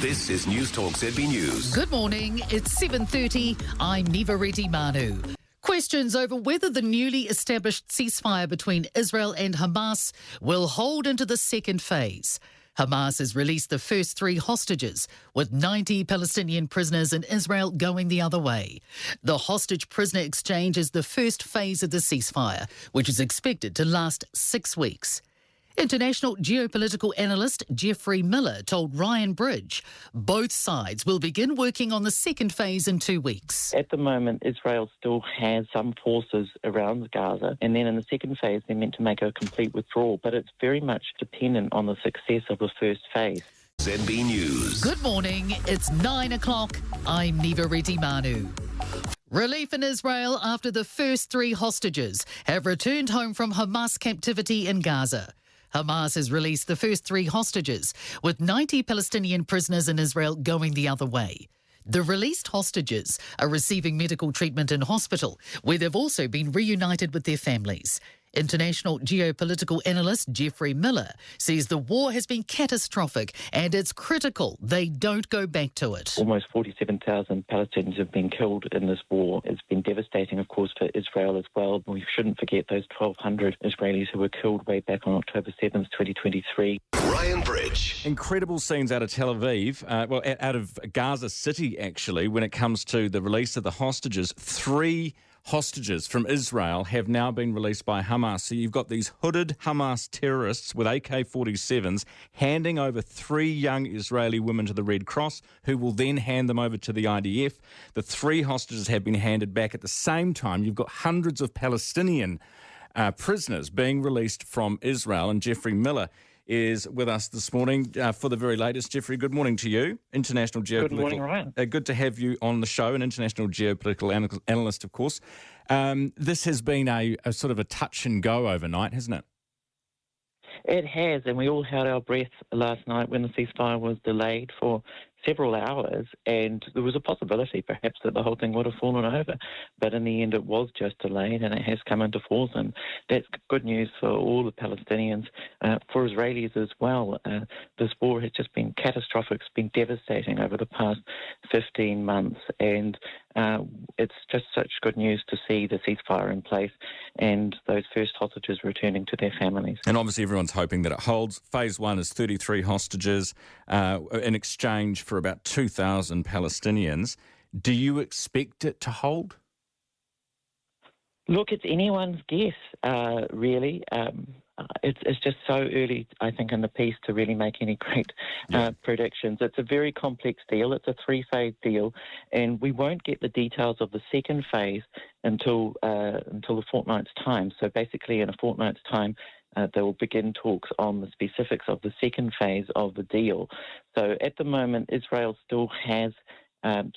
This is News Talk ZB News. Good morning, it's 7:30. I'm Niva Reddy Manu. Questions over whether the newly established ceasefire between Israel and Hamas will hold into the second phase. Hamas has released the first 3 hostages, with 90 Palestinian prisoners in Israel going the other way. The hostage-prisoner exchange is the first phase of the ceasefire, which is expected to last 6 weeks. International geopolitical analyst Geoffrey Miller told Ryan Bridge both sides will begin working on the second phase in 2 weeks. At the moment, Israel still has some forces around Gaza, and then in the second phase, they're meant to make a complete withdrawal, but it's very much dependent on the success of the first phase. ZB News. Good morning, it's 9 o'clock. I'm Niva Reddy Manu. Relief in Israel after the first 3 hostages have returned home from Hamas captivity in Gaza. Hamas has released the first 3 hostages, with 90 Palestinian prisoners in Israel going the other way. The released hostages are receiving medical treatment in hospital, where they've also been reunited with their families. International geopolitical analyst Geoffrey Miller says the war has been catastrophic and it's critical they don't go back to it. Almost 47,000 Palestinians have been killed in this war. It's been devastating, of course, for Israel as well. We shouldn't forget those 1,200 Israelis who were killed way back on October 7th, 2023. Ryan Bridge. Incredible scenes out of Tel Aviv, out of Gaza City, actually, when it comes to the release of the hostages. 3 hostages from Israel have now been released by Hamas. So you've got these hooded Hamas terrorists with AK-47s handing over 3 young Israeli women to the Red Cross, who will then hand them over to the IDF. The 3 hostages have been handed back. At the same time, you've got hundreds of Palestinian prisoners being released from Israel. And Geoffrey Miller is with us this morning for the very latest. Geoffrey, good morning to you. International geopolitical. Good morning, Ryan. Good to have you on the show, an international geopolitical analyst, of course. This has been a sort of a touch and go overnight, hasn't it? It has, and we all held our breath last night when the ceasefire was delayed for several hours, and there was a possibility perhaps that the whole thing would have fallen over, but in the end it was just delayed and it has come into force, and that's good news for all the Palestinians, for Israelis as well. This war has just been catastrophic. It's been devastating over the past 15 months, and it's just such good news to see the ceasefire in place and those first hostages returning to their families. And obviously everyone's hoping that it holds. Phase 1 is 33 hostages in exchange for about 2,000 Palestinians. Do you expect it to hold? Look, it's anyone's guess, really. It's just so early, I think, in the piece to really make any great predictions. It's a very complex deal. It's a 3-phase deal, and we won't get the details of the second phase until a fortnight's time. So basically, in a fortnight's time, they will begin talks on the specifics of the second phase of the deal. So at the moment, Israel still has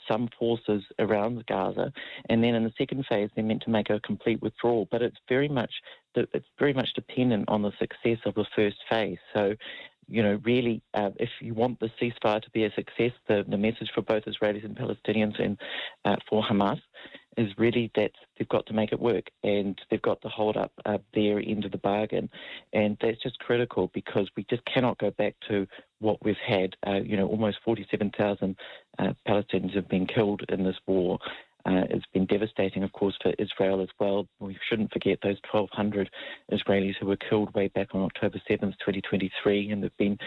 some forces around Gaza, and then in the second phase, they're meant to make a complete withdrawal. But it's very much dependent on the success of the first phase. So, really, if you want the ceasefire to be a success, the message for both Israelis and Palestinians and for Hamas is really that they've got to make it work, and they've got to hold up their end of the bargain. And that's just critical, because we just cannot go back to what we've had. Almost 47,000 Palestinians have been killed in this war. It's been devastating, of course, for Israel as well. We shouldn't forget those 1,200 Israelis who were killed way back on October 7th, 2023, and there have been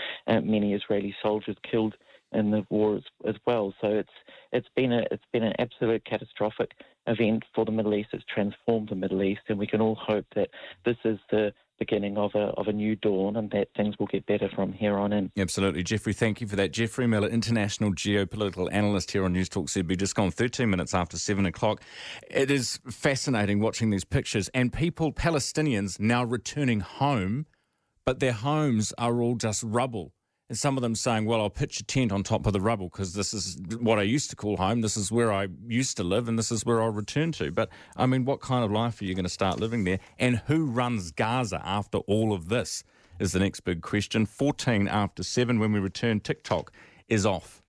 many Israeli soldiers killed in the war as well. So it's been an absolute catastrophic event for the Middle East. It's transformed the Middle East, and we can all hope that this is the beginning of a new dawn, and that things will get better from here on in. Absolutely. Geoffrey, thank you for that. Geoffrey Miller, international geopolitical analyst here on News Talk ZB, just gone 13 minutes after 7 o'clock. It is fascinating watching these pictures, and people, Palestinians, now returning home, but their homes are all just rubble. And some of them saying, well, I'll pitch a tent on top of the rubble because this is what I used to call home. This is where I used to live, and this is where I'll return to. But, I mean, what kind of life are you going to start living there? And who runs Gaza after all of this is the next big question. 14 after 7 when we return. TikTok is off.